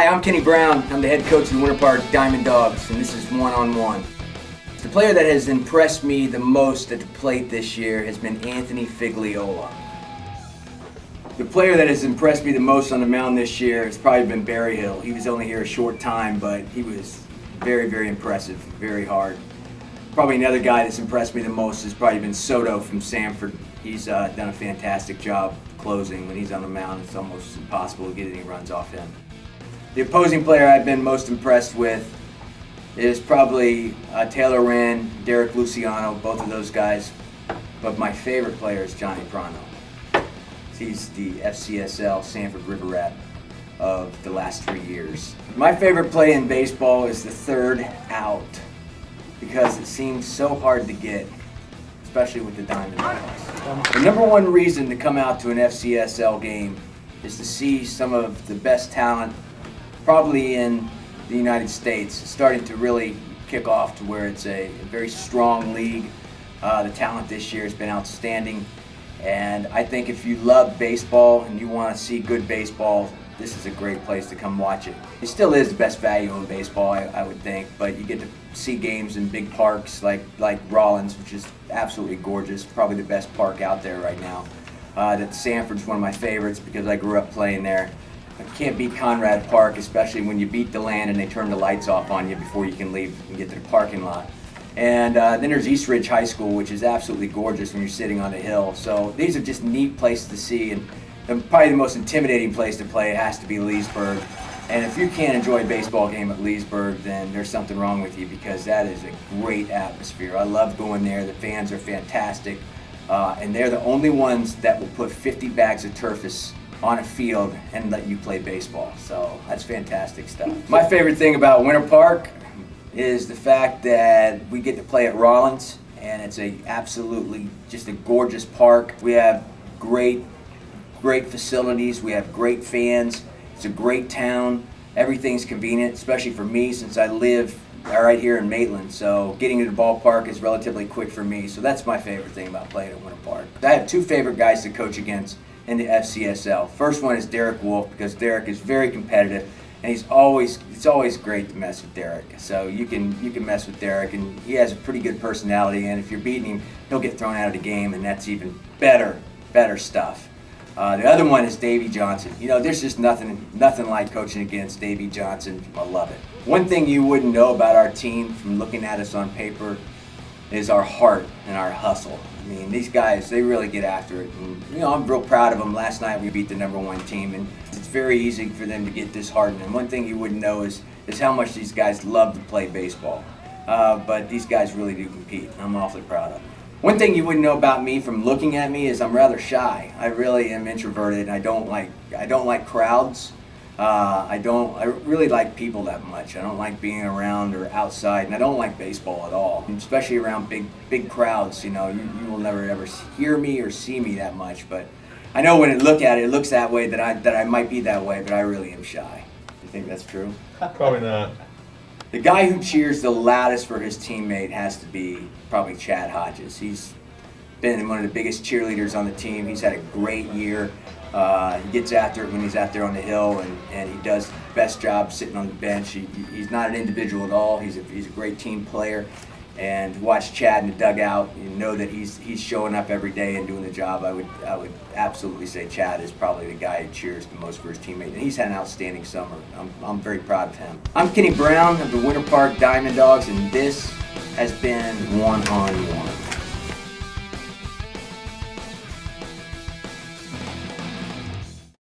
Hi, I'm Kenne Brown. I'm the head coach of the Winter Park Diamond Dawgs, and this is one-on-one. The player that has impressed me the most at the plate this year has been Anthony Figliola. The player that has impressed me the most on the mound this year has probably been Barry Hill. He was only here a short time, but he was very, very impressive, very hard. Probably another guy that's impressed me the most has probably been Soto from Sanford. He's done a fantastic job closing. When he's on the mound, it's almost impossible to get any runs off him. The opposing player I've been most impressed with is probably Taylor Wren, Derek Luciano, both of those guys. But my favorite player is Johnny Prano. He's the FCSL Sanford River Rat of the last 3 years. My favorite play in baseball is the third out because it seems so hard to get, especially with the Diamond Dawgs. The number one reason to come out to an FCSL game is to see some of the best talent probably in the United States starting to really kick off to where it's a very strong league. The talent this year has been outstanding. And I think if you love baseball and you want to see good baseball, this is a great place to come watch it. It still is the best value in baseball, I would think, but you get to see games in big parks like Rollins, which is absolutely gorgeous, probably the best park out there right now. That Sanford's one of my favorites because I grew up playing there. I can't beat Conrad Park, especially when you beat the land and they turn the lights off on you before you can leave and get to the parking lot. And then there's East Ridge High School, which is absolutely gorgeous when you're sitting on the hill. So these are just neat places to see, and probably the most intimidating place to play has to be Leesburg. And if you can't enjoy a baseball game at Leesburg, then there's something wrong with you because that is a great atmosphere. I love going there. The fans are fantastic, and they're the only ones that will put 50 bags of turfus on a field and let you play baseball. So that's fantastic stuff. My favorite thing about Winter Park is the fact that we get to play at Rollins, and it's absolutely just a gorgeous park. We have great facilities. We have great fans. It's a great town. Everything's convenient, especially for me since I live right here in Maitland. So getting to the ballpark is relatively quick for me. So that's my favorite thing about playing at Winter Park. I have two favorite guys to coach against in the FCSL. First one is Derek Wolf because Derek is very competitive. And it's always great to mess with Derek. So you can mess with Derek, and he has a pretty good personality. And if you're beating him, he'll get thrown out of the game, and that's even better stuff. The other one is Davey Johnson. You know, there's just nothing like coaching against Davey Johnson. I love it. One thing you wouldn't know about our team from looking at us on paper is our heart and our hustle. I mean, these guys, they really get after it. And, you know, I'm real proud of them. Last night we beat the #1 team, and it's very easy for them to get disheartened. And one thing you wouldn't know is how much these guys love to play baseball. But these guys really do compete. I'm awfully proud of them. One thing you wouldn't know about me from looking at me is I'm rather shy. I really am introverted. I don't like crowds. I really like people that much. I don't like being around or outside, and I don't like baseball at all, especially around big crowds. You know, you will never ever hear me or see me that much. But I know when it looks that way that I might be that way, but I really am shy. You think that's true? Probably not. The guy who cheers the loudest for his teammate has to be probably Chad Hodges. He's been one of the biggest cheerleaders on the team. He's had a great year. He gets after it when he's out there on the hill, and he does the best job sitting on the bench. He's not an individual at all. He's a great team player. And to watch Chad in the dugout, you know that he's showing up every day and doing the job. I would absolutely say Chad is probably the guy who cheers the most for his teammate. And he's had an outstanding summer. I'm very proud of him. I'm Kenne Brown of the Winter Park Diamond Dawgs, and this has been One-on-One.